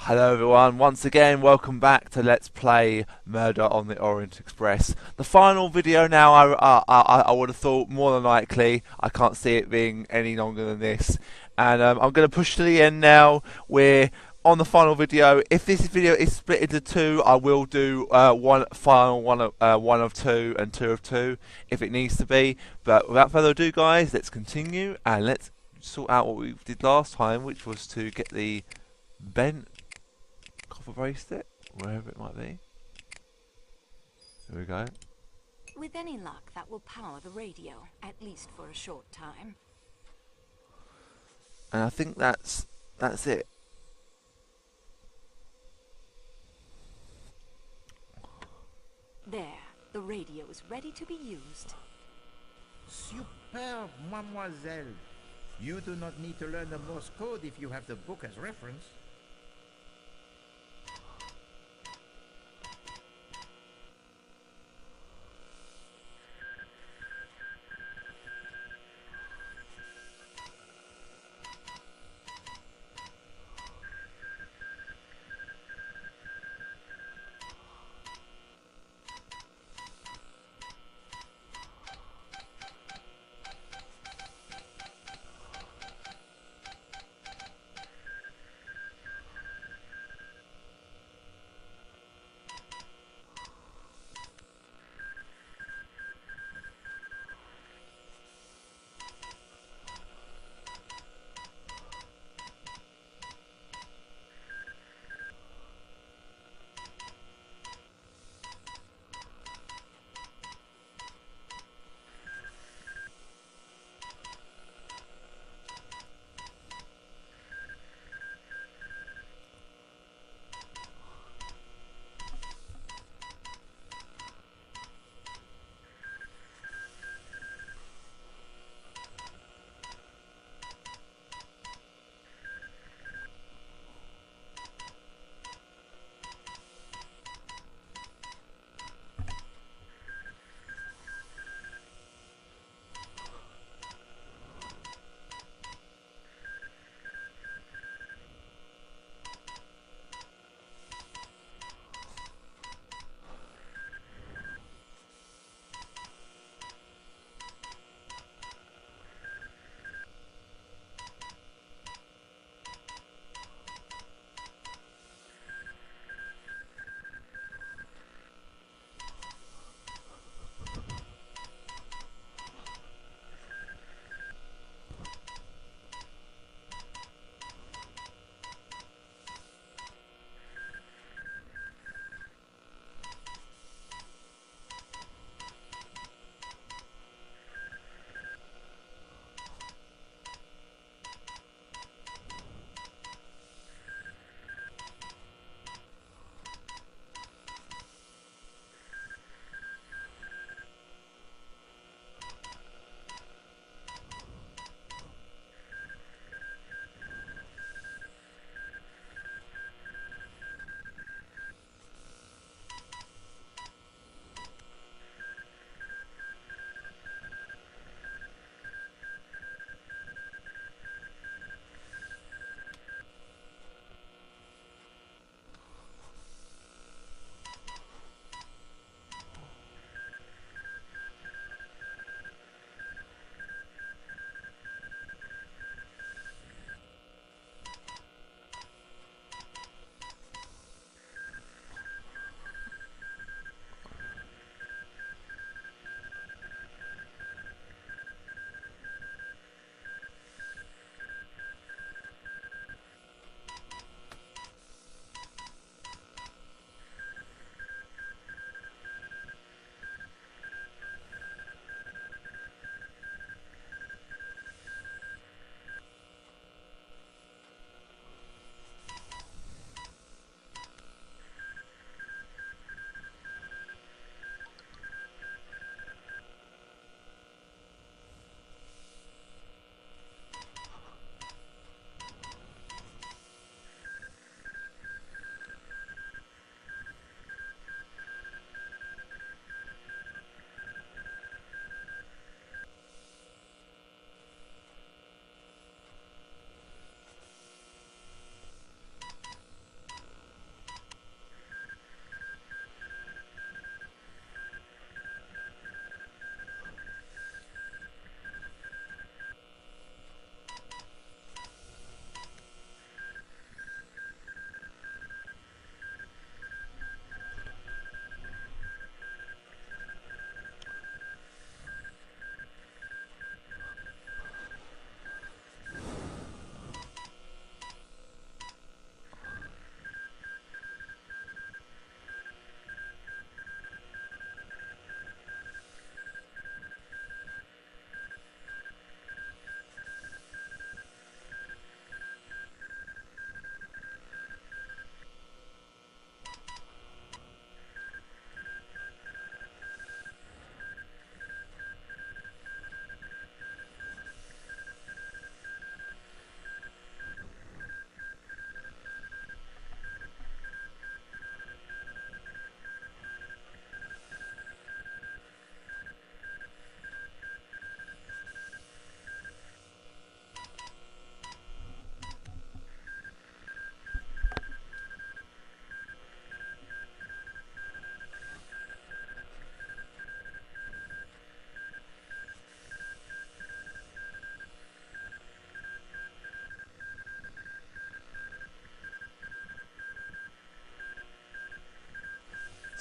Hello everyone, once again welcome back to Let's Play Murder on the Orient Express. The final video now, I would have thought more than likely, I can't see it being any longer than this. And I'm going to push to the end now. We're on the final video. If this video is split into two, I will do one of two and two of two if it needs to be. But without further ado guys, let's continue and let's sort out what we did last time, which was to get the bent copper bracelet, wherever it might be. Here we go. With any luck, that will power the radio, at least for a short time. And I think that's it. There, the radio is ready to be used. Superb, mademoiselle. You do not need to learn the Morse code if you have the book as reference.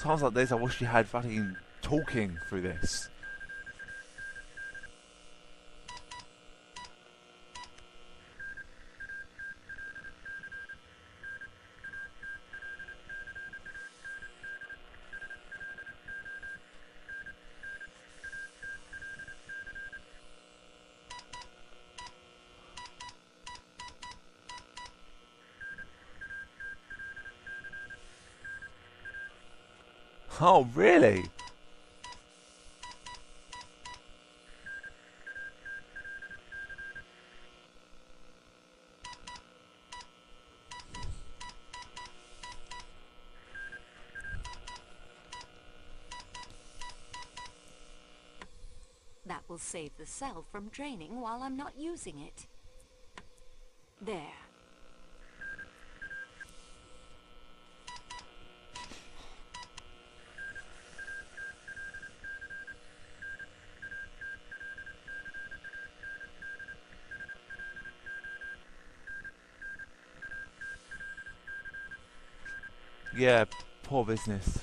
Times like this, I wish you had fucking talking through this. Oh, really? That will save the cell from draining while I'm not using it. There. Yeah, poor business.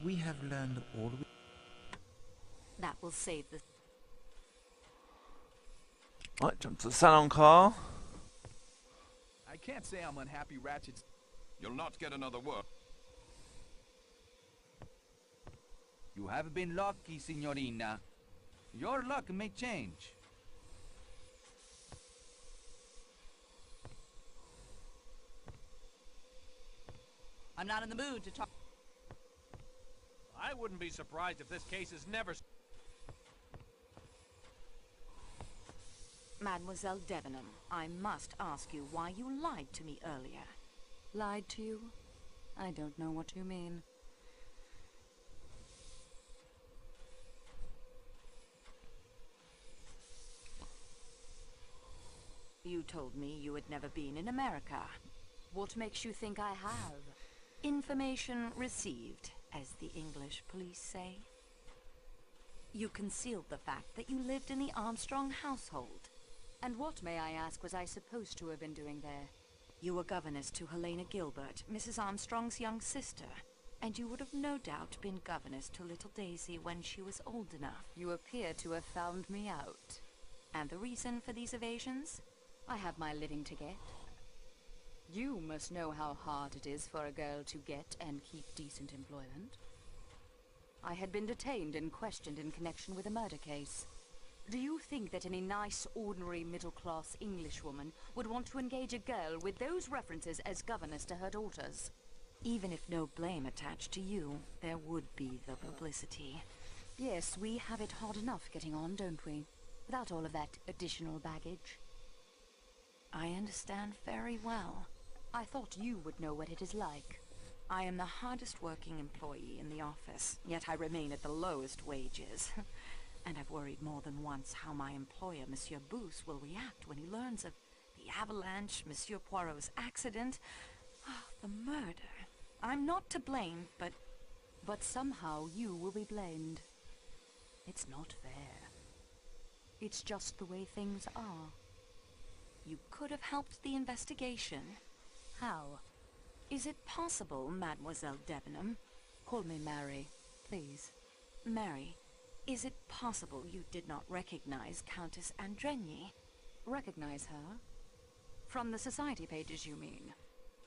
We have learned all we... That will save the... Right, jump to the salon car. I can't say I'm unhappy Ratchet's... You'll not get another word. You have been lucky, Signorina. Your luck may change. I'm not in the mood to talk. I wouldn't be surprised if this case is never... Mademoiselle Debenham, I must ask you why you lied to me earlier. Lied to you? I don't know what you mean. You told me you had never been in America. What makes you think I have? Information received, as the English police say. You concealed the fact that you lived in the Armstrong household. And what, may I ask, was I supposed to have been doing there? You were governess to Helena Gilbert, Mrs. Armstrong's young sister, and you would have no doubt been governess to little Daisy when she was old enough. You appear to have found me out. And the reason for these evasions? I have my living to get. You must know how hard it is for a girl to get and keep decent employment. I had been detained and questioned in connection with a murder case. Do you think that any nice, ordinary, middle-class Englishwoman would want to engage a girl with those references as governess to her daughters? Even if no blame attached to you, there would be the publicity. Yes, we have it hard enough getting on, don't we? Without all of that additional baggage. I understand very well. I thought you would know what it is like. I am the hardest working employee in the office, yet I remain at the lowest wages. And I've worried more than once how my employer, Monsieur Bouc, will react when he learns of the avalanche, Monsieur Poirot's accident, the murder. I'm not to blame, but somehow you will be blamed. It's not fair. It's just the way things are. You could have helped the investigation. How? Is it possible, Mademoiselle Debenham? Call me Mary, please. Mary, is it possible you did not recognize Countess Andrenyi? Recognize her? From the society pages, you mean?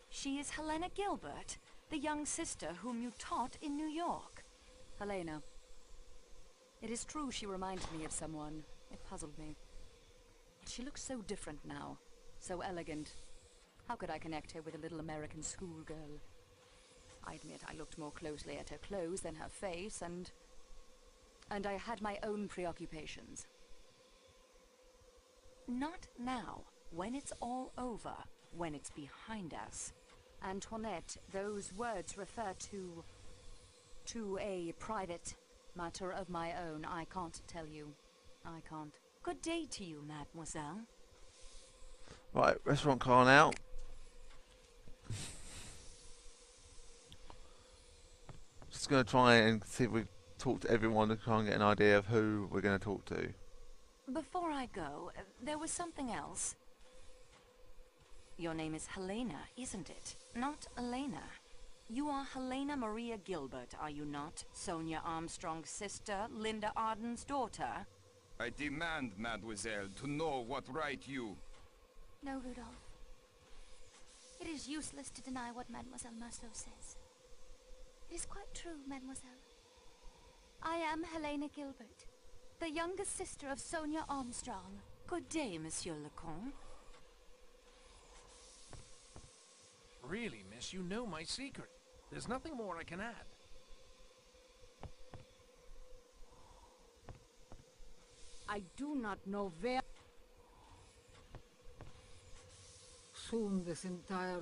She is Helena Gilbert, the young sister whom you taught in New York. Helena. It is true she reminded me of someone. It puzzled me. She looks so different now, so elegant. How could I connect her with a little American schoolgirl? I admit I looked more closely at her clothes than her face, and I had my own preoccupations. Not now, when it's all over, when it's behind us. Antoinette, those words refer to a private matter of my own. I can't tell you. I can't. Good day to you, mademoiselle. Right, restaurant car now. Just going to try and see if we talk to everyone to try and get an idea of who we're going to talk to. Before I go, there was something else. Your name is Helena, isn't it? Not Elena. You are Helena Maria Gilbert, are you not? Sonia Armstrong's sister, Linda Arden's daughter? I demand, mademoiselle, to know what right you... No, Rudolph. It is useless to deny what Mademoiselle Marceau says. It is quite true, mademoiselle. I am Helena Gilbert, the youngest sister of Sonia Armstrong. Good day, Monsieur Lecomte. Really, miss, you know my secret. There's nothing more I can add. I do not know where... Soon this entire...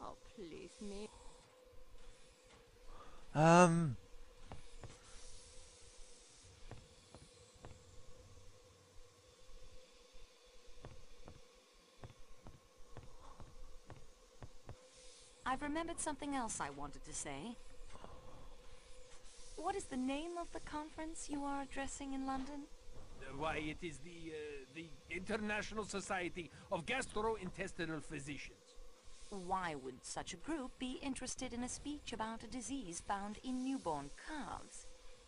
Oh, please, me. I've remembered something else I wanted to say. What is the name of the conference you are addressing in London? Why, it is the International Society of Gastrointestinal Physicians. Why would such a group be interested in a speech about a disease found in newborn calves?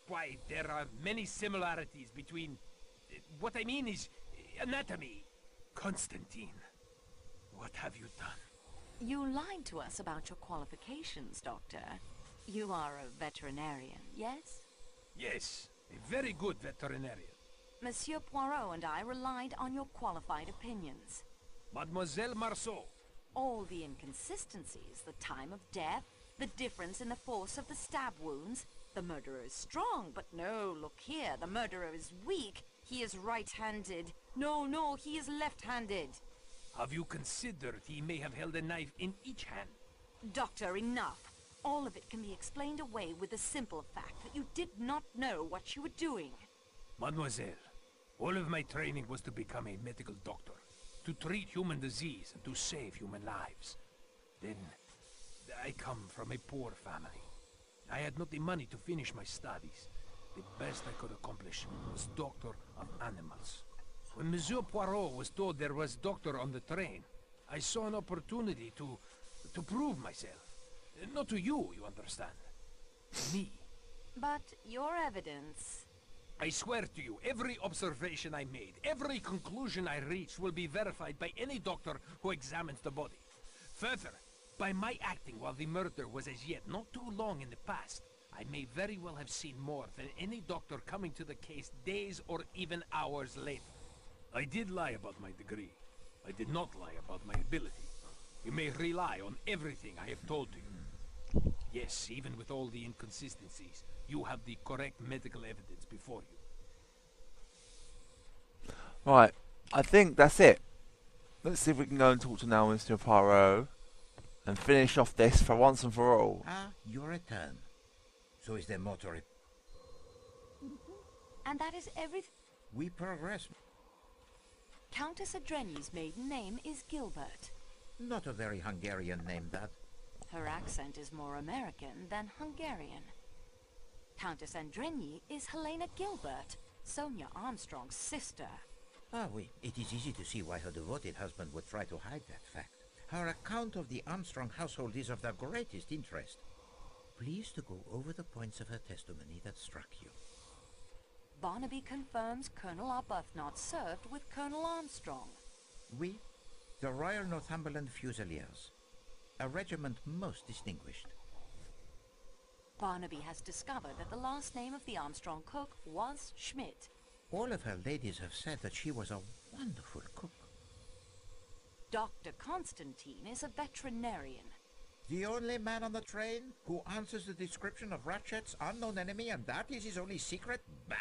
Why, there are many similarities between... what I mean is anatomy. Constantine, what have you done? You lied to us about your qualifications, Doctor. You are a veterinarian, yes? Yes, a very good veterinarian. Monsieur Poirot and I relied on your qualified opinions. Mademoiselle Marceau. All the inconsistencies, the time of death, the difference in the force of the stab wounds. The murderer is strong, but no, look here, the murderer is weak. He is right-handed. No, he is left-handed. Have you considered he may have held a knife in each hand? Doctor, enough. All of it can be explained away with the simple fact that you did not know what you were doing. Mademoiselle, all of my training was to become a medical doctor, to treat human disease and to save human lives. Then, I come from a poor family. I had not the money to finish my studies. The best I could accomplish was doctor of animals. When Monsieur Poirot was told there was doctor on the train, I saw an opportunity to prove myself. Not to you, you understand. To me. But your evidence... I swear to you, every observation I made, every conclusion I reached will be verified by any doctor who examines the body. Further, by my acting while the murder was as yet not too long in the past, I may very well have seen more than any doctor coming to the case days or even hours later. I did lie about my degree. I did not lie about my ability. You may rely on everything I have told you. Yes, even with all the inconsistencies, you have the correct medical evidence before you. Right, I think that's it. Let's see if we can go and talk to now Mr. Poirot and finish off this for once and for all. Ah, your return. So is there more to it? And that is everything. We progress. Countess Adreni's maiden name is Gilbert. Not a very Hungarian name, that. Her accent is more American than Hungarian. Countess Andreni is Helena Gilbert, Sonia Armstrong's sister. Ah, oui. It is easy to see why her devoted husband would try to hide that fact. Her account of the Armstrong household is of the greatest interest. Please to go over the points of her testimony that struck you. Barnaby confirms Colonel Arbuthnot served with Colonel Armstrong. Oui, the Royal Northumberland Fusiliers. A regiment most distinguished. Barnaby has discovered that the last name of the Armstrong cook was Schmidt. All of her ladies have said that she was a wonderful cook. Dr. Constantine is a veterinarian. The only man on the train who answers the description of Ratchet's unknown enemy, and that is his only secret? Bah!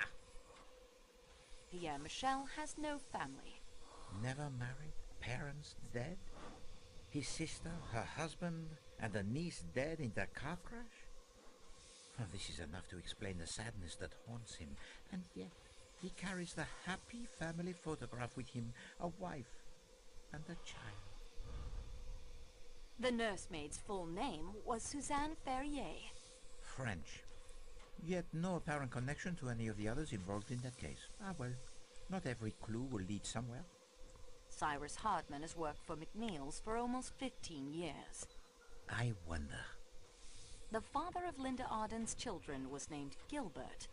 Pierre Michel has no family. Never married, parents dead, his sister, her husband, and a niece dead in the car crash? This is enough to explain the sadness that haunts him, and yet he carries the happy family photograph with him, a wife and a child. The nursemaid's full name was Suzanne Ferrier. French. Yet no apparent connection to any of the others involved in that case. Ah well, not every clue will lead somewhere. Cyrus Hardman has worked for McNeil's for almost 15 years. I wonder. The father of Linda Arden's children was named Gilbert.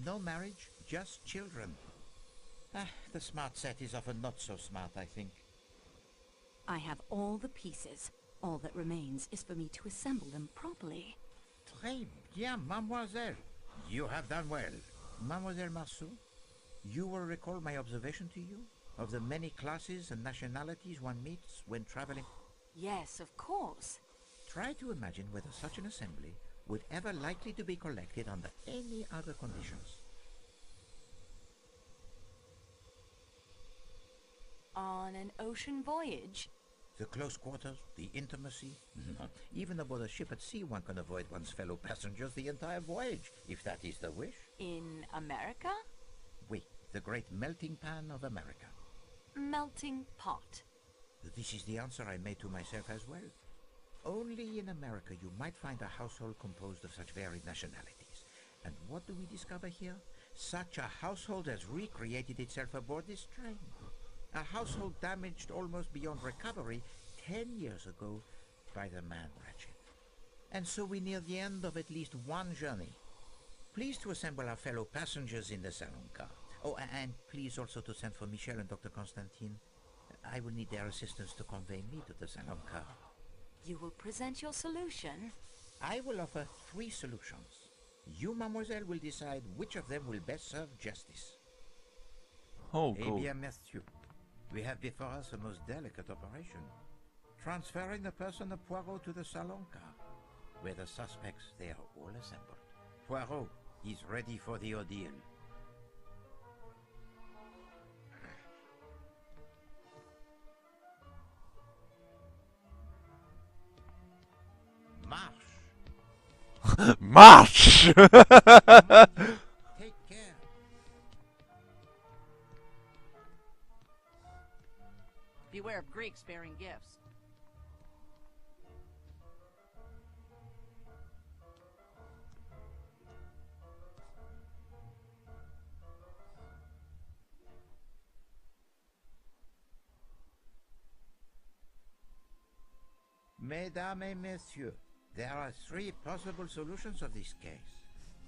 No marriage, just children. The smart set is often not so smart, I think. I have all the pieces. All that remains is for me to assemble them properly. Très bien, mademoiselle. You have done well. Mademoiselle Marceau, you will recall my observation to you of the many classes and nationalities one meets when traveling. Yes, of course. Try to imagine whether such an assembly would ever likely to be collected under any other conditions. On an ocean voyage? The close quarters, the intimacy. Even aboard a ship at sea one can avoid one's fellow passengers the entire voyage, if that is the wish. In America? Oui, the great melting pan of America. Melting pot. This is the answer I made to myself as well. Only in America you might find a household composed of such varied nationalities. And what do we discover here? Such a household has recreated itself aboard this train. A household damaged almost beyond recovery 10 years ago by the man Ratchet. And so we near the end of at least one journey. Please to assemble our fellow passengers in the salon car. Oh, and please also to send for Michel and Dr. Constantine. I will need their assistance to convey me to the salon car. You will present your solution? I will offer 3 solutions. You, mademoiselle, will decide which of them will best serve justice. Oh, Eh cool. bien, monsieur. We have before us a most delicate operation. Transferring the person of Poirot to the salon car, where the suspects, they are all assembled. Poirot is ready for the ordeal. March! March! Take care. Beware of Greeks bearing gifts. Mesdames et messieurs, there are 3 possible solutions of this case.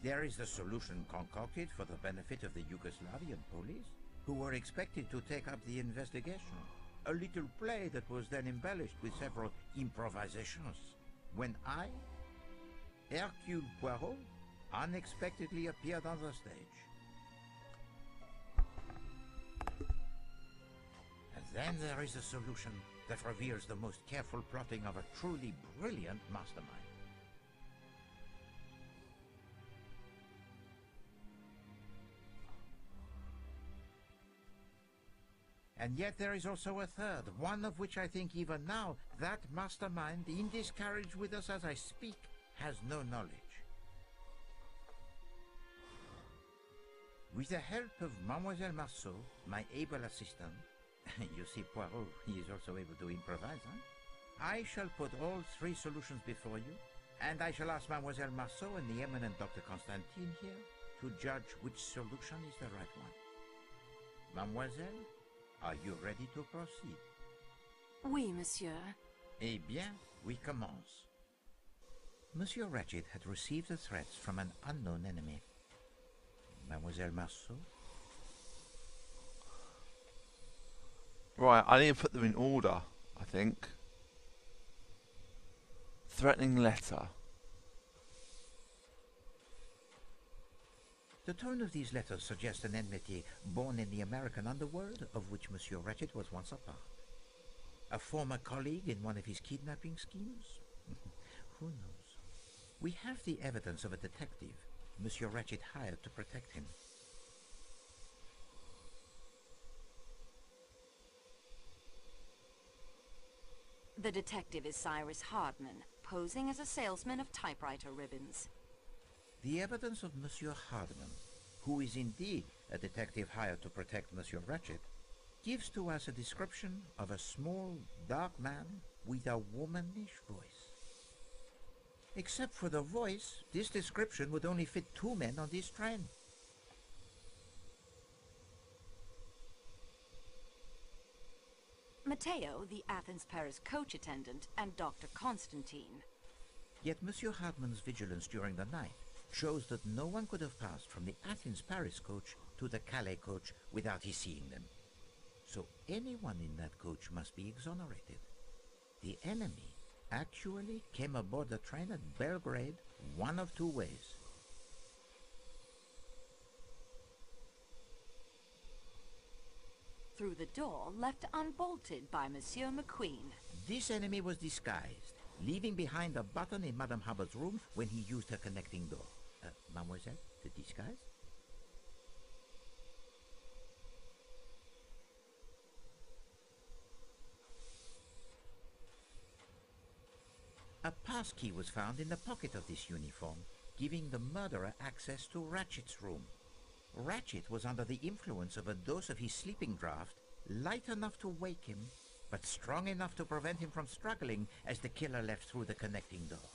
There is the solution concocted for the benefit of the Yugoslavian police, who were expected to take up the investigation. A little play that was then embellished with several improvisations. When I, Hercule Poirot, unexpectedly appeared on the stage. And then there is a solution that reveals the most careful plotting of a truly brilliant mastermind. And yet there is also a third, one of which I think even now, that mastermind, in this carriage with us as I speak, has no knowledge. With the help of Mademoiselle Marceau, my able assistant, you see Poirot, he is also able to improvise, huh? I shall put all 3 solutions before you, and I shall ask Mademoiselle Marceau and the eminent Dr. Constantine here to judge which solution is the right one. Mademoiselle, are you ready to proceed? Oui, monsieur. Eh bien, we commence. Monsieur Ratchet had received the threats from an unknown enemy. Mademoiselle Marceau? Right, I need to put them in order, I think. Threatening letter. The tone of these letters suggests an enmity born in the American underworld, of which Monsieur Ratchet was once a part. A former colleague in one of his kidnapping schemes? Who knows? We have the evidence of a detective Monsieur Ratchet hired to protect him. The detective is Cyrus Hardman, posing as a salesman of typewriter ribbons. The evidence of Monsieur Hardman, who is indeed a detective hired to protect Monsieur Ratchet, gives to us a description of a small, dark man with a womanish voice. Except for the voice, this description would only fit 2 men on this train. Matteo, the Athens-Paris coach attendant, and Dr. Constantine. Yet Monsieur Hardman's vigilance during the night shows that no one could have passed from the Athens-Paris coach to the Calais coach without his seeing them. So anyone in that coach must be exonerated. The enemy actually came aboard the train at Belgrade one of 2 ways. Through the door left unbolted by Monsieur McQueen. This enemy was disguised, leaving behind a button in Madame Hubbard's room when he used her connecting door. Mademoiselle, the disguise? A passkey was found in the pocket of this uniform, giving the murderer access to Ratchet's room. Ratchet was under the influence of a dose of his sleeping draught, light enough to wake him, but strong enough to prevent him from struggling as the killer left through the connecting door.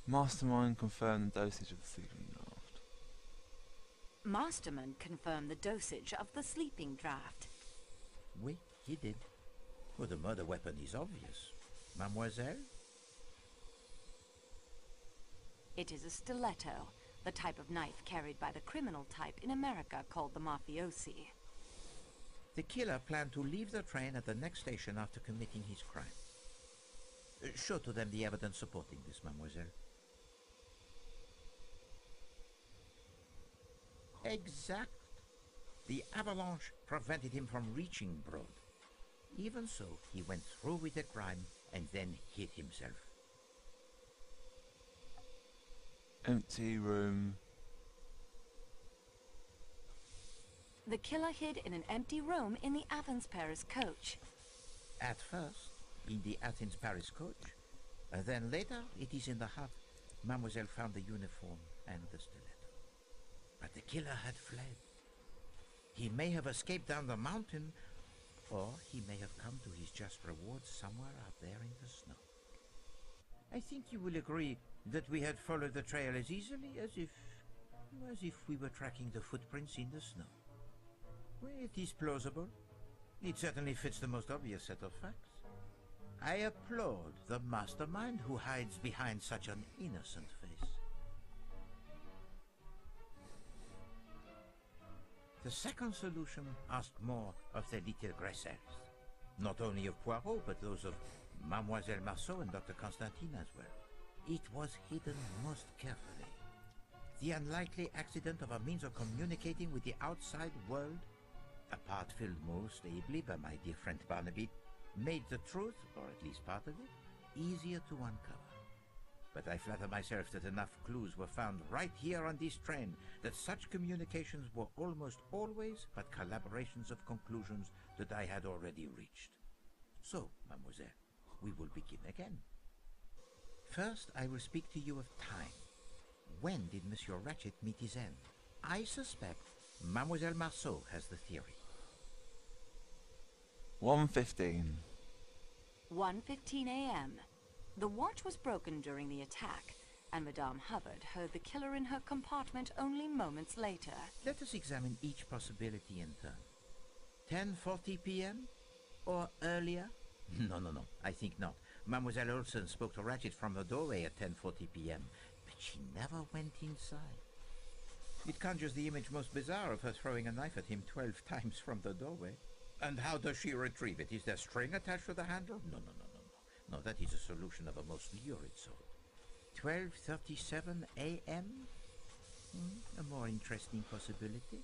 Mastermind confirmed the dosage of the sleeping draught. Masterman confirmed the dosage of the sleeping draft. Oui, he did. Well, the murder weapon is obvious. Mademoiselle? It is a stiletto, the type of knife carried by the criminal type in America called the mafiosi. The killer planned to leave the train at the next station after committing his crime. Show to them the evidence supporting this, mademoiselle. Exact. The avalanche prevented him from reaching Broad. Even so, he went through with the crime and then hid himself. Empty room. The killer hid in an empty room in the Athens-Paris coach. At first, in the Athens-Paris coach. Then later, it is in the hut. Mademoiselle found the uniform and the stiletto. But the killer had fled. He may have escaped down the mountain, or he may have come to his just reward somewhere out there in the snow. I think you will agree that we had followed the trail as easily as if we were tracking the footprints in the snow. Well, it is plausible. It certainly fits the most obvious set of facts. I applaud the mastermind who hides behind such an innocent face. The second solution asked more of the little Gressels. Not only of Poirot, but those of Mademoiselle Marceau and Dr. Constantine as well. It was hidden most carefully. The unlikely accident of a means of communicating with the outside world, a part filled most ably by my dear friend Barnaby, made the truth, or at least part of it, easier to uncover. But I flatter myself that enough clues were found right here on this train that such communications were almost always but collaborations of conclusions that I had already reached. So, mademoiselle, we will begin again. First, I will speak to you of time. When did Monsieur Ratchet meet his end? I suspect Mademoiselle Marceau has the theory. 1:15. 1:15 a.m. The watch was broken during the attack, and Madame Hubbard heard the killer in her compartment only moments later. Let us examine each possibility in turn. 10:40 p.m. or earlier? No, I think not. Mademoiselle Olsen spoke to Ratchet from the doorway at 10:40 p.m., but she never went inside. It conjures the image most bizarre of her throwing a knife at him 12 times from the doorway. And how does she retrieve it? Is there string attached to the handle? No, that is a solution of a most lurid sort. 12:37 a.m.? A more interesting possibility.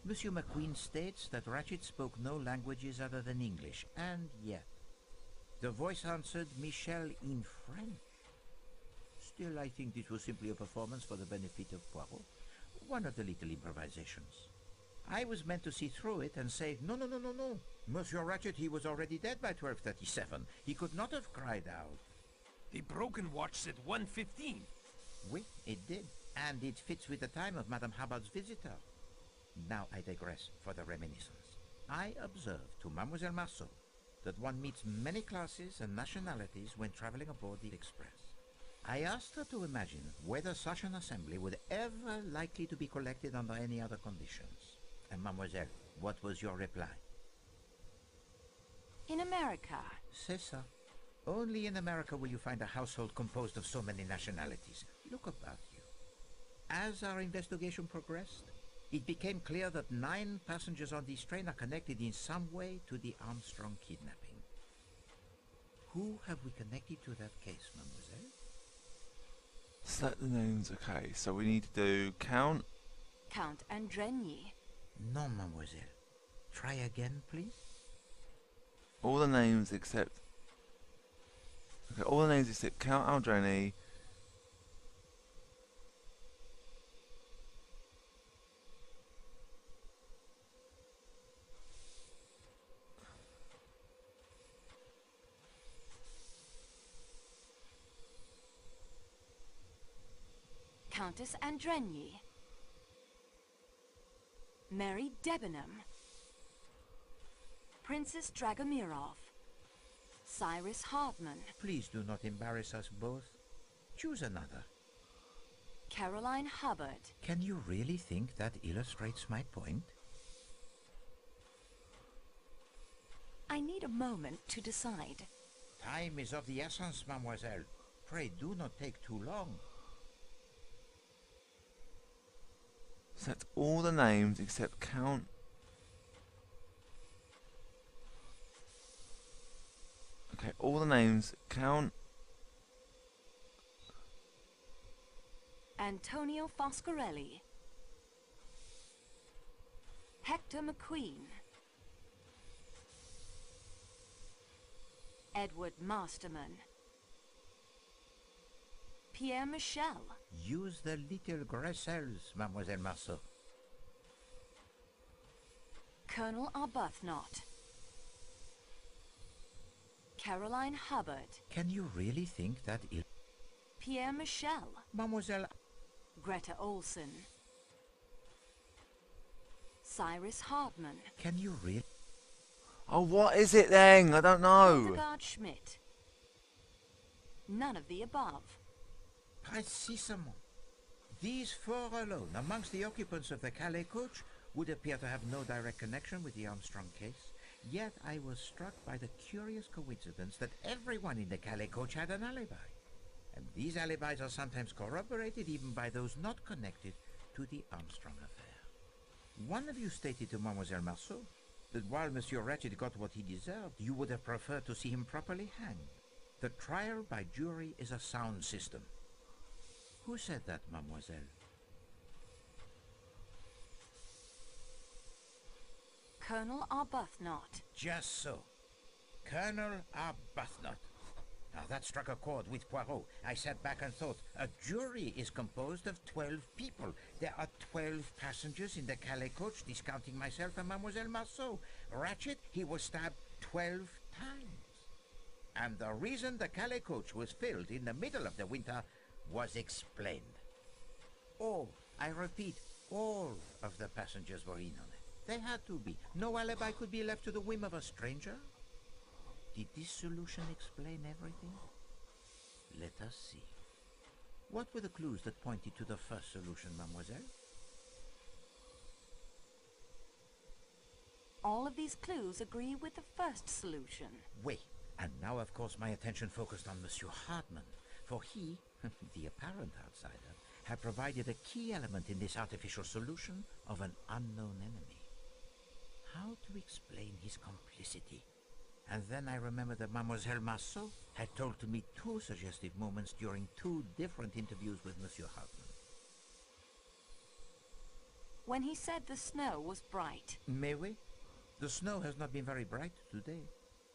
Monsieur McQueen states that Ratchet spoke no languages other than English, and yet the voice answered Michel in French. Still, I think this was simply a performance for the benefit of Poirot. One of the little improvisations. I was meant to see through it and say, no. Monsieur Ratchet, he was already dead by 12:37. He could not have cried out. The broken watch said 1:15. Oui, it did. And it fits with the time of Madame Hubbard's visitor. Now I digress for the reminiscence. I observed to Mademoiselle Marceau that one meets many classes and nationalities when traveling aboard the Express. I asked her to imagine whether such an assembly would ever likely to be collected under any other conditions. And Mademoiselle, what was your reply? In America. C'est ça. Only in America will you find a household composed of so many nationalities. Look about you. As our investigation progressed, it became clear that 9 passengers on this train are connected in some way to the Armstrong kidnapping. Who have we connected to that case, mademoiselle? Set the names, okay, so we need to do Count. Count Andrenyi. No, mademoiselle. Try again, please. All the names except... Okay, all the names except Count Aldreni. Countess Andrenyi. Mary Debenham. Princess Dragomirov. Cyrus Hardman. Please do not embarrass us both. Choose another. Caroline Hubbard. Can you really think that illustrates my point? I need a moment to decide. Time is of the essence, mademoiselle. Pray do not take too long. Set all the names except Count. Okay, all the names Count. Antonio Foscarelli. Hector McQueen. Edward Masterman. Pierre Michel. Use the little Gressels, Mademoiselle Marceau. Colonel Arbuthnot. Caroline Hubbard. Can you really think that Pierre Michel. Mademoiselle... Greta Olson. Cyrus Hardman. Can you really... Oh, what is it then? I don't know. Hildegard Schmidt. None of the above. Précisément. These 4 alone, amongst the occupants of the Calais coach, would appear to have no direct connection with the Armstrong case. Yet I was struck by the curious coincidence that everyone in the Calais coach had an alibi. And these alibis are sometimes corroborated even by those not connected to the Armstrong affair. One of you stated to Mademoiselle Marceau that while Monsieur Ratchet got what he deserved, you would have preferred to see him properly hanged. The trial by jury is a sound system. Who said that, mademoiselle? Colonel Arbuthnot. Just so. Colonel Arbuthnot. Now that struck a chord with Poirot. I sat back and thought, a jury is composed of 12 people. There are 12 passengers in the Calais coach, discounting myself and Mademoiselle Marceau. Ratchet, he was stabbed 12 times. And the reason the Calais coach was filled in the middle of the winter was explained. All, I repeat, all of the passengers were in on it. They had to be. No alibi could be left to the whim of a stranger. Did this solution explain everything? Let us see. What were the clues that pointed to the first solution, mademoiselle? All of these clues agree with the first solution. Wait, and now of course my attention focused on Monsieur Hardman, for he, the apparent outsider, had provided a key element in this artificial solution of an unknown enemy. How to explain his complicity? And then I remembered that Mademoiselle Marceau had told to me 2 suggestive moments during 2 different interviews with Monsieur Hardman. When he said the snow was bright. Mais oui, the snow has not been very bright today.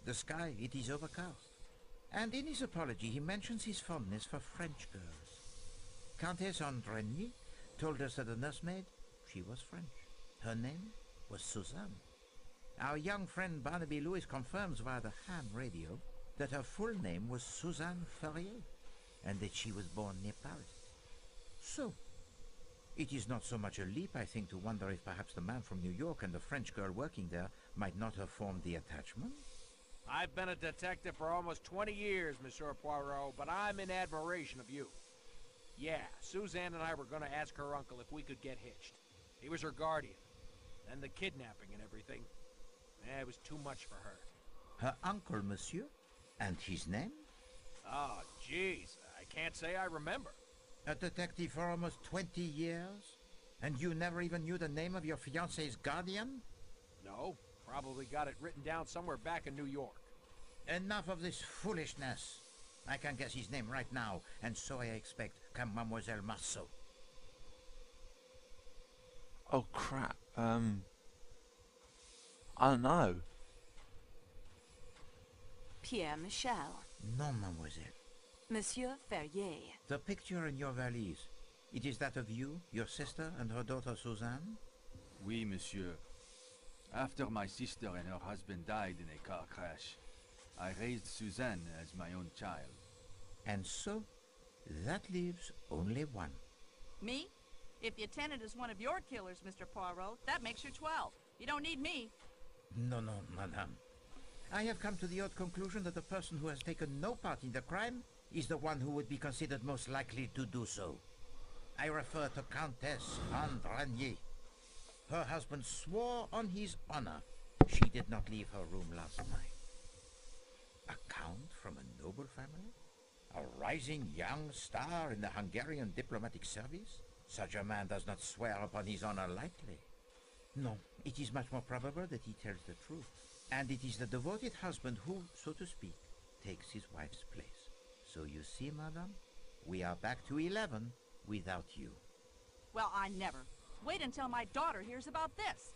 The sky, it is overcast. And in his apology, he mentions his fondness for French girls. Countess Andrenyi told us that the nursemaid, she was French. Her name was Suzanne. Our young friend Barnaby Lewis confirms via the ham radio that her full name was Suzanne Ferrier, and that she was born near Paris. So, it is not so much a leap, I think, to wonder if perhaps the man from New York and the French girl working there might not have formed the attachment? I've been a detective for almost 20 years, Monsieur Poirot, but I'm in admiration of you. Yeah, Suzanne and I were gonna ask her uncle if we could get hitched. He was her guardian. And the kidnapping and everything. It was too much for her. Her uncle, monsieur? And his name? Oh, jeez, I can't say I remember. A detective for almost 20 years? And you never even knew the name of your fiancé's guardian? No, probably got it written down somewhere back in New York. Enough of this foolishness. I can guess his name right now, and so I expect can Mademoiselle Marceau. Oh crap. I don't know. Pierre Michel. No, mademoiselle. Monsieur Ferrier. The picture in your valise, it is that of you, your sister, and her daughter Suzanne? Oui, monsieur. After my sister and her husband died in a car crash, I raised Suzanne as my own child. And so, that leaves only one. Me? If your tenant is one of your killers, Mr. Poirot, that makes you 12. You don't need me. No, madame. I have come to the odd conclusion that the person who has taken no part in the crime is the one who would be considered most likely to do so. I refer to Countess Andranier. Her husband swore on his honor she did not leave her room last night. A count from a noble family? A rising young star in the Hungarian diplomatic service? Such a man does not swear upon his honor lightly. No, it is much more probable that he tells the truth. And it is the devoted husband who, so to speak, takes his wife's place. So you see, madame, we are back to 11 without you. Well, I never. Wait until my daughter hears about this.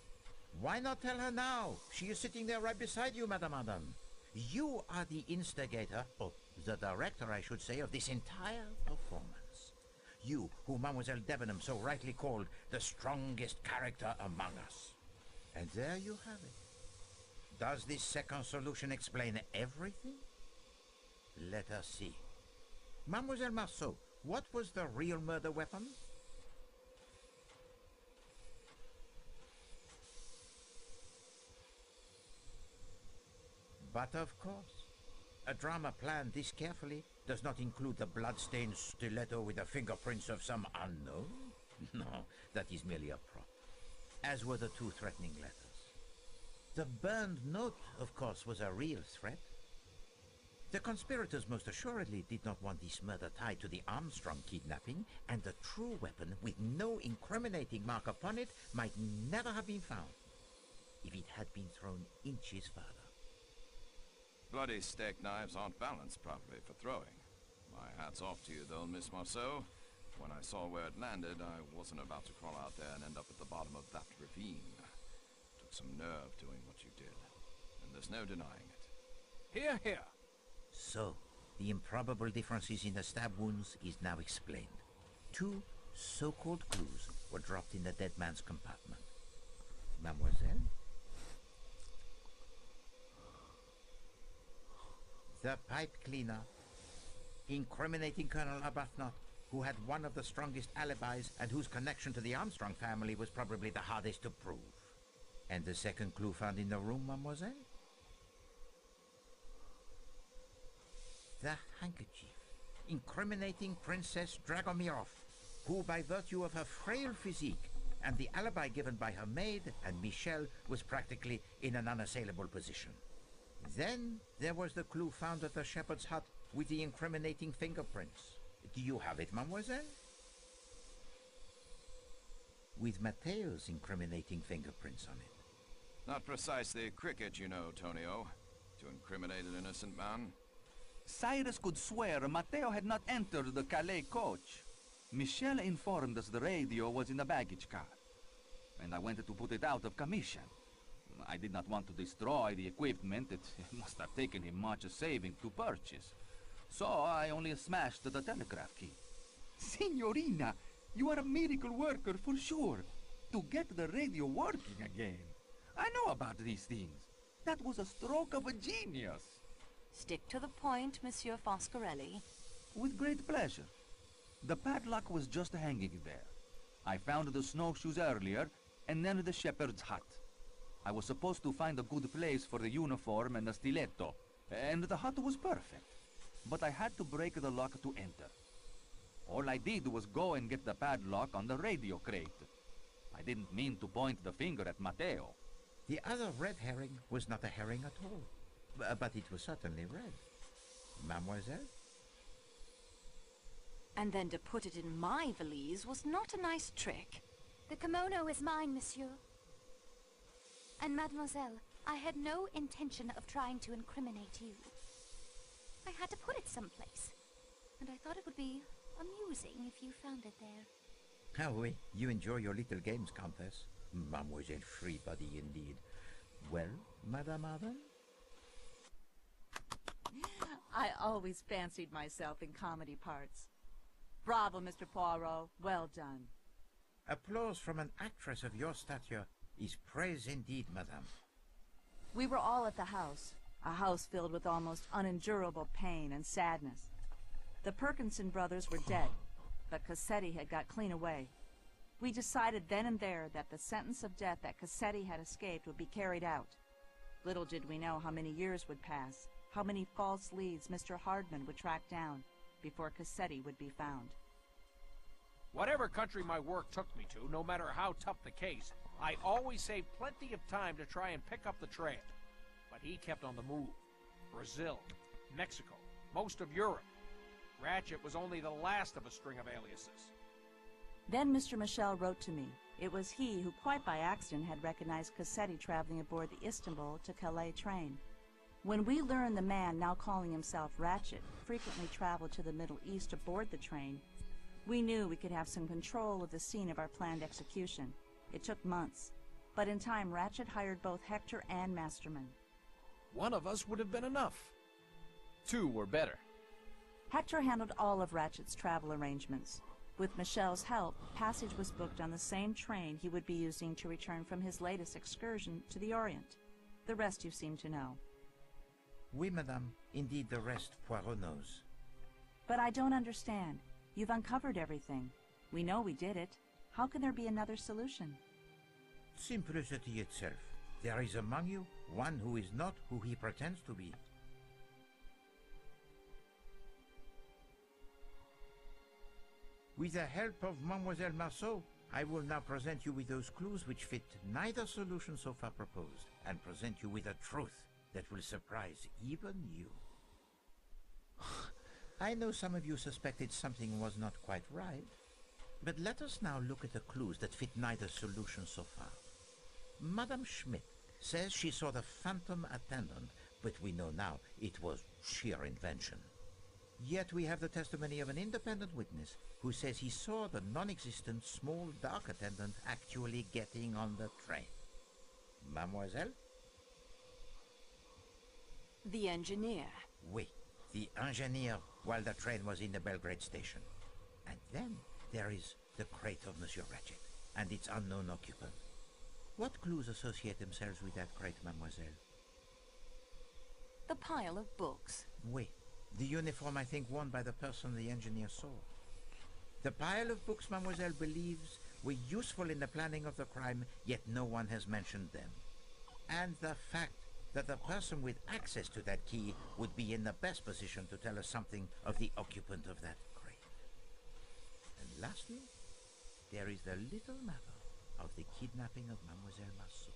Why not tell her now? She is sitting there right beside you, Madame Adam. You are the instigator, or the director, I should say, of this entire performance. You, who Mademoiselle Debenham so rightly called the strongest character among us. And there you have it. Does this second solution explain everything? Let us see. Mademoiselle Marceau, what was the real murder weapon? But of course, a drama planned this carefully does not include the blood-stained stiletto with the fingerprints of some unknown. No, that is merely a prop, as were the two threatening letters. The burned note, of course, was a real threat. The conspirators most assuredly did not want this murder tied to the Armstrong kidnapping, and the true weapon, with no incriminating mark upon it, might never have been found if it had been thrown inches further. Bloody steak knives aren't balanced properly for throwing. My hat's off to you, though, Miss Marceau. When I saw where it landed, I wasn't about to crawl out there and end up at the bottom of that ravine. Took some nerve doing what you did, and there's no denying it. Hear, hear. So, the improbable differences in the stab wounds is now explained. Two so-called clues were dropped in the dead man's compartment. Mademoiselle? The pipe cleaner, incriminating Colonel Arbuthnot, who had one of the strongest alibis and whose connection to the Armstrong family was probably the hardest to prove. And the second clue found in the room, mademoiselle? The handkerchief, incriminating Princess Dragomirov, who by virtue of her frail physique and the alibi given by her maid and Michel was practically in an unassailable position. Then there was the clue found at the shepherd's hut with the incriminating fingerprints. Do you have it, mademoiselle? With Matteo's incriminating fingerprints on it. Not precisely cricket, you know, Tonio, to incriminate an innocent man. Cyrus could swear Matteo had not entered the Calais coach. Michel informed us the radio was in the baggage car, and I wanted to put it out of commission. I did not want to destroy the equipment. It must have taken him much saving to purchase. So I only smashed the telegraph key. Signorina, you are a miracle worker for sure. To get the radio working again. I know about these things. That was a stroke of a genius. Stick to the point, Monsieur Foscarelli. With great pleasure. The padlock was just hanging there. I found the snowshoes earlier, and then the shepherd's hut. I was supposed to find a good place for the uniform and the stiletto, and the hut was perfect. But I had to break the lock to enter. All I did was go and get the padlock on the radio crate. I didn't mean to point the finger at Matteo. The other red herring was not a herring at all, but it was certainly red. Mademoiselle? And then to put it in my valise was not a nice trick. The kimono is mine, monsieur. And mademoiselle, I had no intention of trying to incriminate you. I had to put it someplace, and I thought it would be amusing if you found it there. Ah oui, you enjoy your little games, Countess. Mademoiselle Freebody indeed. Well, Madame Arden? I always fancied myself in comedy parts. Bravo, Mr. Poirot. Well done. Applause from an actress of your stature is praise indeed, madame. We were all at the house, a house filled with almost unendurable pain and sadness. The Perkinson brothers were dead, but Cassetti had got clean away. We decided then and there that the sentence of death that Cassetti had escaped would be carried out. Little did we know how many years would pass, how many false leads Mr. Hardman would track down before Cassetti would be found. Whatever country my work took me to, no matter how tough the case, I always saved plenty of time to try and pick up the trail. But he kept on the move. Brazil, Mexico, most of Europe. Ratchet was only the last of a string of aliases. Then Mr. Michel wrote to me. It was he who, quite by accident, had recognized Cassetti traveling aboard the Istanbul to Calais train. When we learned the man, now calling himself Ratchet, frequently traveled to the Middle East aboard the train, we knew we could have some control of the scene of our planned execution. It took months, but in time Ratchet hired both Hector and Masterman. One of us would have been enough. Two were better. Hector handled all of Ratchet's travel arrangements. With Michel's help, passage was booked on the same train he would be using to return from his latest excursion to the Orient. The rest you seem to know. Oui, madame. Indeed, the rest Poirot knows. But I don't understand. You've uncovered everything. We know we did it. How can there be another solution? Simplicity itself. There is among you one who is not who he pretends to be. With the help of Mademoiselle Marceau, I will now present you with those clues which fit neither solution so far proposed, and present you with a truth that will surprise even you. I know some of you suspected something was not quite right, but let us now look at the clues that fit neither solution so far. Madame Schmidt says she saw the phantom attendant, but we know now it was sheer invention. Yet we have the testimony of an independent witness who says he saw the non-existent small dark attendant actually getting on the train. Mademoiselle? The engineer. Oui, the engineer while the train was in the Belgrade station. And then there is the crate of Monsieur Ratchet and its unknown occupant. What clues associate themselves with that crate, mademoiselle? The pile of books. Oui, the uniform I think worn by the person the engineer saw. The pile of books mademoiselle believes were useful in the planning of the crime, yet no one has mentioned them. And the fact that the person with access to that key would be in the best position to tell us something of the occupant of that crate. And lastly, there is the little matter of the kidnapping of Mademoiselle Marceau.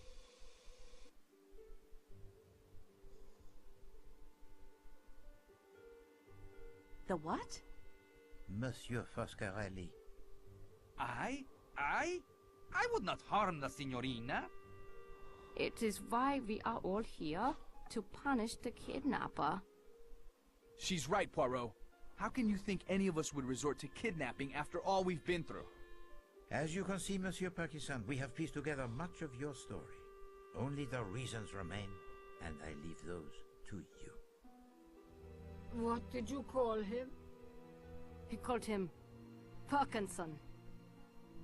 The what? Monsieur Foscarelli. I would not harm the signorina. It is why we are all here, to punish the kidnapper. She's right, Poirot. How can you think any of us would resort to kidnapping after all we've been through? As you can see, Monsieur Perkison, we have pieced together much of your story. Only the reasons remain, and I leave those to you. What did you call him? He called him Perkinson.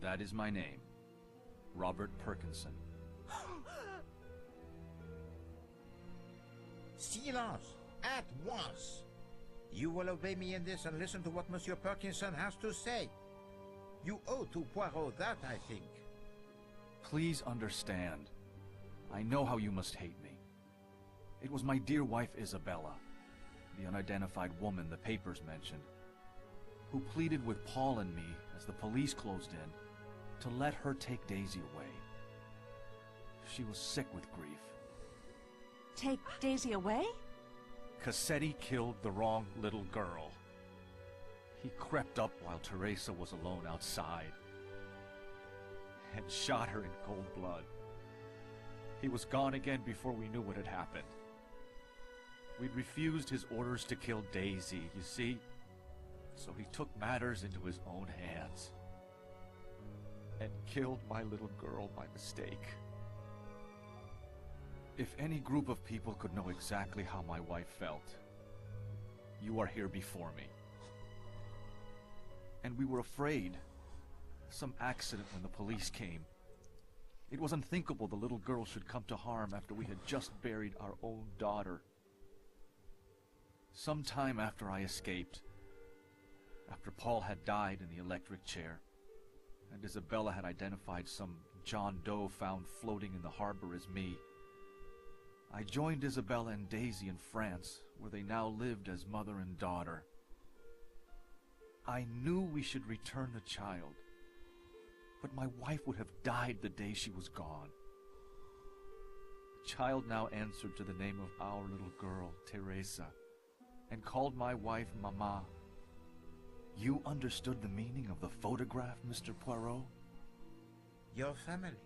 That is my name. Robert Perkinson. Silence! At once! You will obey me in this and listen to what Monsieur Parkinson has to say. You owe to Poirot that, I think. Please understand. I know how you must hate me. It was my dear wife Isabella, the unidentified woman the papers mentioned, who pleaded with Paul and me as the police closed in to let her take Daisy away. She was sick with grief. Take Daisy away? Cassetti killed the wrong little girl. He crept up while Teresa was alone outside and shot her in cold blood. He was gone again before we knew what had happened. We'd refused his orders to kill Daisy, you see, so he took matters into his own hands and killed my little girl by mistake. If any group of people could know exactly how my wife felt, you are here before me. And we were afraid. Some accident when the police came. It was unthinkable the little girl should come to harm after we had just buried our own daughter. Some time after I escaped, after Paul had died in the electric chair, and Isabella had identified some John Doe found floating in the harbor as me, I joined Isabella and Daisy in France, where they now lived as mother and daughter. I knew we should return the child, but my wife would have died the day she was gone. The child now answered to the name of our little girl, Teresa, and called my wife Mama. You understood the meaning of the photograph, Mr. Poirot? Your family.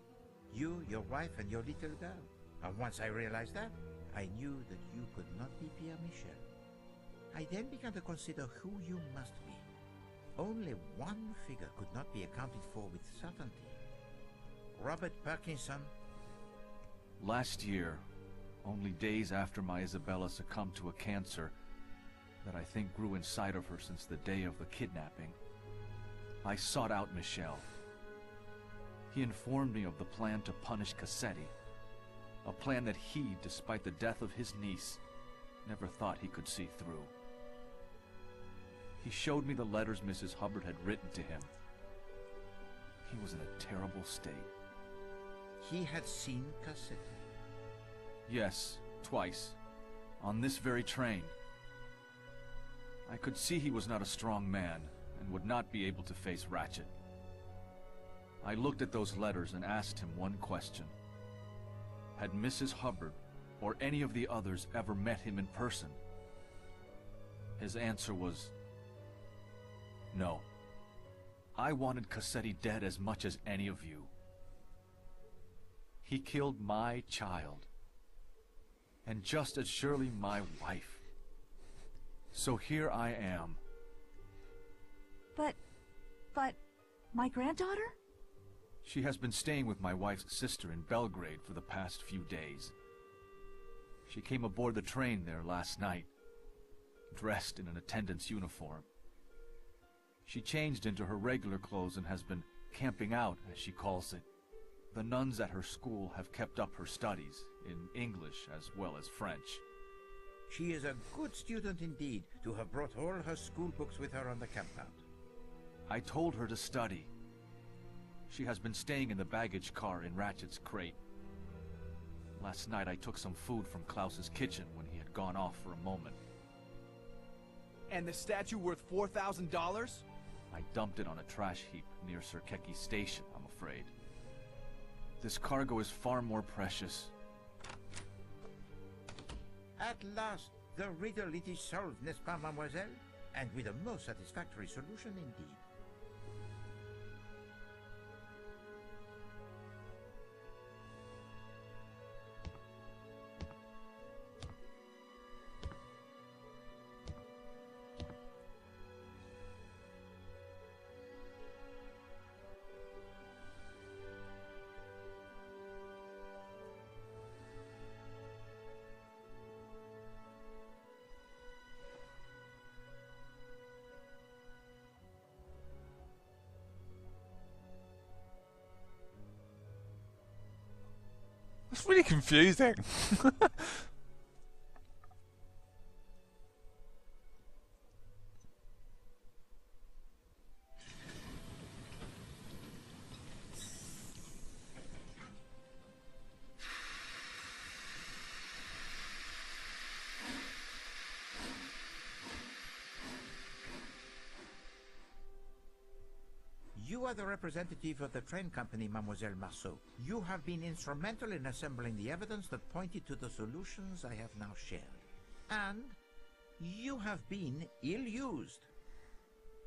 You, your wife, and your little girl. And once I realized that, I knew that you could not be Pierre Michel. I then began to consider who you must be. Only one figure could not be accounted for with certainty. Robert Parkinson. Last year, only days after my Isabella succumbed to a cancer that I think grew inside of her since the day of the kidnapping, I sought out Michel. He informed me of the plan to punish Cassetti, a plan that he, despite the death of his niece, never thought he could see through. He showed me the letters Mrs. Hubbard had written to him. He was in a terrible state. He had seen Cassetti? Yes, twice. On this very train. I could see he was not a strong man, and would not be able to face Ratchet. I looked at those letters and asked him one question. Had Mrs. Hubbard, or any of the others, ever met him in person? His answer was, no. I wanted Cassetti dead as much as any of you. He killed my child, and just as surely my wife. So here I am. But, my granddaughter? She has been staying with my wife's sister in Belgrade for the past few days. She came aboard the train there last night, dressed in an attendant's uniform. She changed into her regular clothes and has been camping out, as she calls it. The nuns at her school have kept up her studies, in English as well as French. She is a good student indeed, to have brought all her school books with her on the campout. I told her to study. She has been staying in the baggage car in Ratchet's crate. Last night I took some food from Klaus's kitchen when he had gone off for a moment. And the statue worth $4,000? I dumped it on a trash heap near Sirkeci Station, I'm afraid. This cargo is far more precious. At last, the riddle it is solved, n'est-ce pas, mademoiselle? And with a most satisfactory solution indeed. It's really confusing. You are the representative of the train company, Mademoiselle Marceau. You have been instrumental in assembling the evidence that pointed to the solutions I have now shared. And you have been ill-used.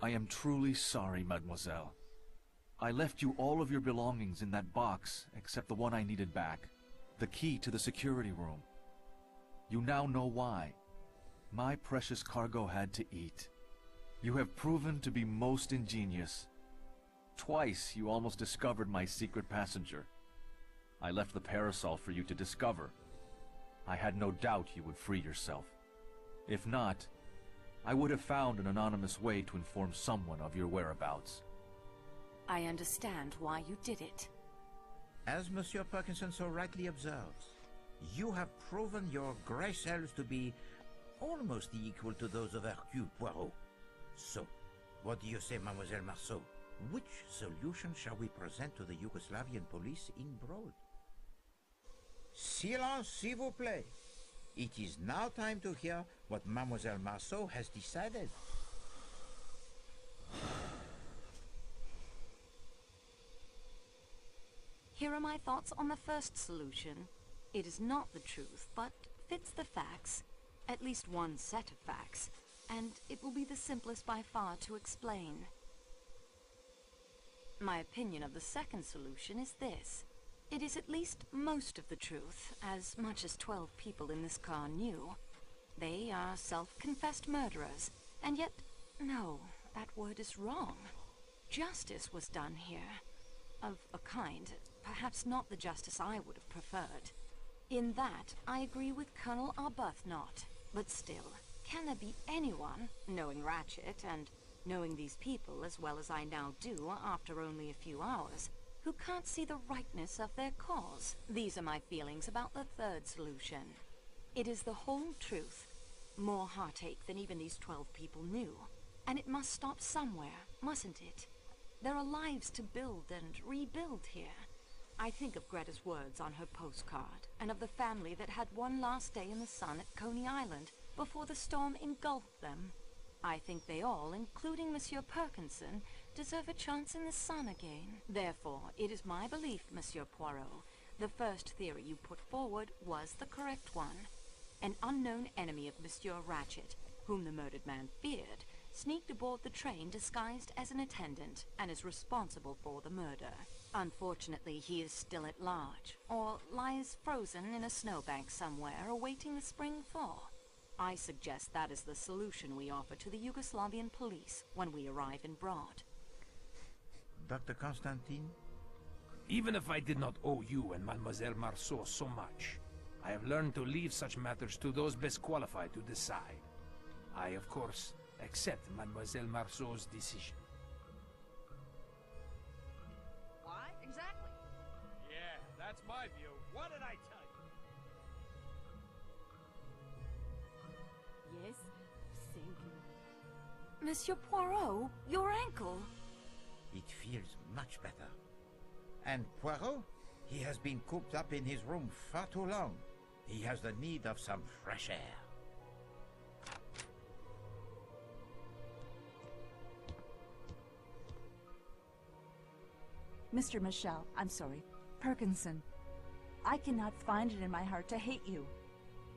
I am truly sorry, mademoiselle. I left you all of your belongings in that box, except the one I needed back. The key to the security room. You now know why. My precious cargo had to eat. You have proven to be most ingenious. Twice you almost discovered my secret passenger. I left the parasol for you to discover. I had no doubt you would free yourself. If not, I would have found an anonymous way to inform someone of your whereabouts. I understand why you did it. As Monsieur Parkinson so rightly observes, you have proven your grey cells to be almost equal to those of Hercule Poirot. So, what do you say, Mademoiselle Marceau? Which solution shall we present to the Yugoslavian police in broad? Silence, s'il vous plaît. It is now time to hear what Mademoiselle Marceau has decided. Here are my thoughts on the first solution. It is not the truth, but fits the facts, at least one set of facts, and it will be the simplest by far to explain. My opinion of the second solution is this. It is at least most of the truth, as much as 12 people in this car knew. They are self-confessed murderers, and yet, no, that word is wrong. Justice was done here. Of a kind, perhaps not the justice I would have preferred. In that, I agree with Colonel Arbuthnot. But still, can there be anyone, knowing Ratchet and knowing these people as well as I now do after only a few hours, who can't see the rightness of their cause? These are my feelings about the third solution. It is the whole truth. More heartache than even these 12 people knew. And it must stop somewhere, mustn't it? There are lives to build and rebuild here. I think of Greta's words on her postcard, and of the family that had one last day in the sun at Coney Island before the storm engulfed them. I think they all, including Monsieur Parkinson, deserve a chance in the sun again. Therefore, it is my belief, Monsieur Poirot, the first theory you put forward was the correct one. An unknown enemy of Monsieur Ratchet, whom the murdered man feared, sneaked aboard the train disguised as an attendant and is responsible for the murder. Unfortunately, he is still at large, or lies frozen in a snowbank somewhere awaiting the spring thaw. I suggest that is the solution we offer to the Yugoslavian police when we arrive in Broad. Dr. Constantine? Even if I did not owe you and Mademoiselle Marceau so much, I have learned to leave such matters to those best qualified to decide. I, of course, accept Mademoiselle Marceau's decision. Why? Exactly. Yeah, that's my view. What did I tell you? Yes, thank you. Monsieur Poirot, your ankle. It feels much better. And Poirot? He has been cooped up in his room far too long. He has the need of some fresh air. Mr. Michel, I'm sorry, Perkinson. I cannot find it in my heart to hate you.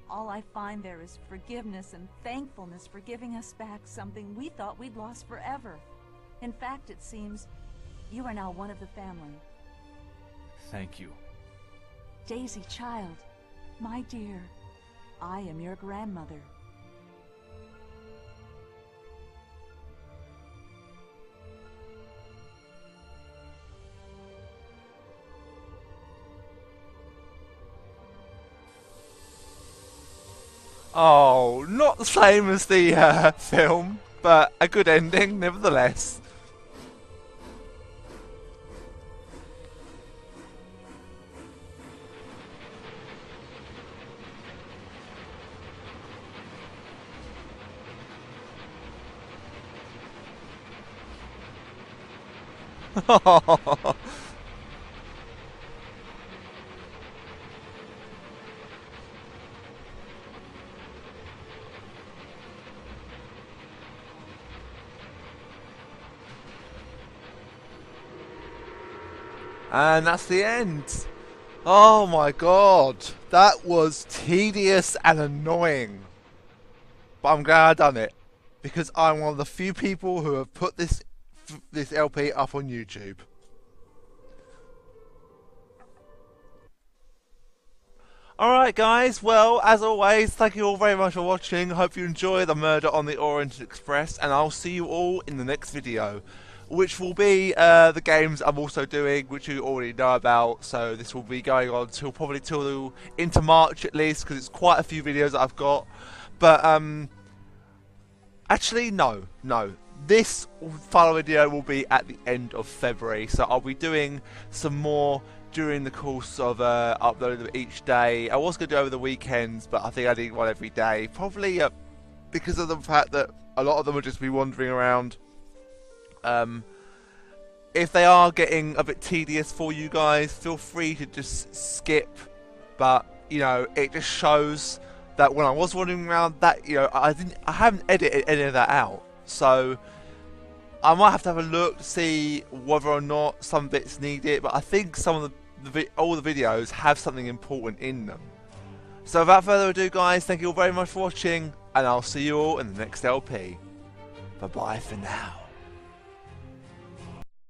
All I find there is forgiveness and thankfulness for giving us back something we thought we'd lost forever. In fact, it seems you are now one of the family. Thank you. Daisy, child, my dear, I am your grandmother. Oh, not the same as the film, but a good ending nevertheless. And that's the end. Oh my god, that was tedious and annoying. But I'm glad I done it, because I'm one of the few people who have put this LP up on YouTube. Alright guys, well, as always, thank you all very much for watching. Hope you enjoy the Murder on the Orient Express, and I'll see you all in the next video, which will be the games I'm also doing, which you already know about. So this will be going on till probably till into March at least, because it's quite a few videos that I've got. But actually no, this final video will be at the end of February, so I'll be doing some more during the course of uploading them each day. I was going to do over the weekends, but I think I need one every day, probably because of the fact that a lot of them will just be wandering around. If they are getting a bit tedious for you guys, feel free to just skip, but you know, it just shows that when I was wandering around, that, you know, I haven't edited any of that out, so I might have to have a look to see whether or not some bits need it, but I think some of all the videos have something important in them. So without further ado guys, thank you all very much for watching, and I'll see you all in the next LP. Bye bye for now.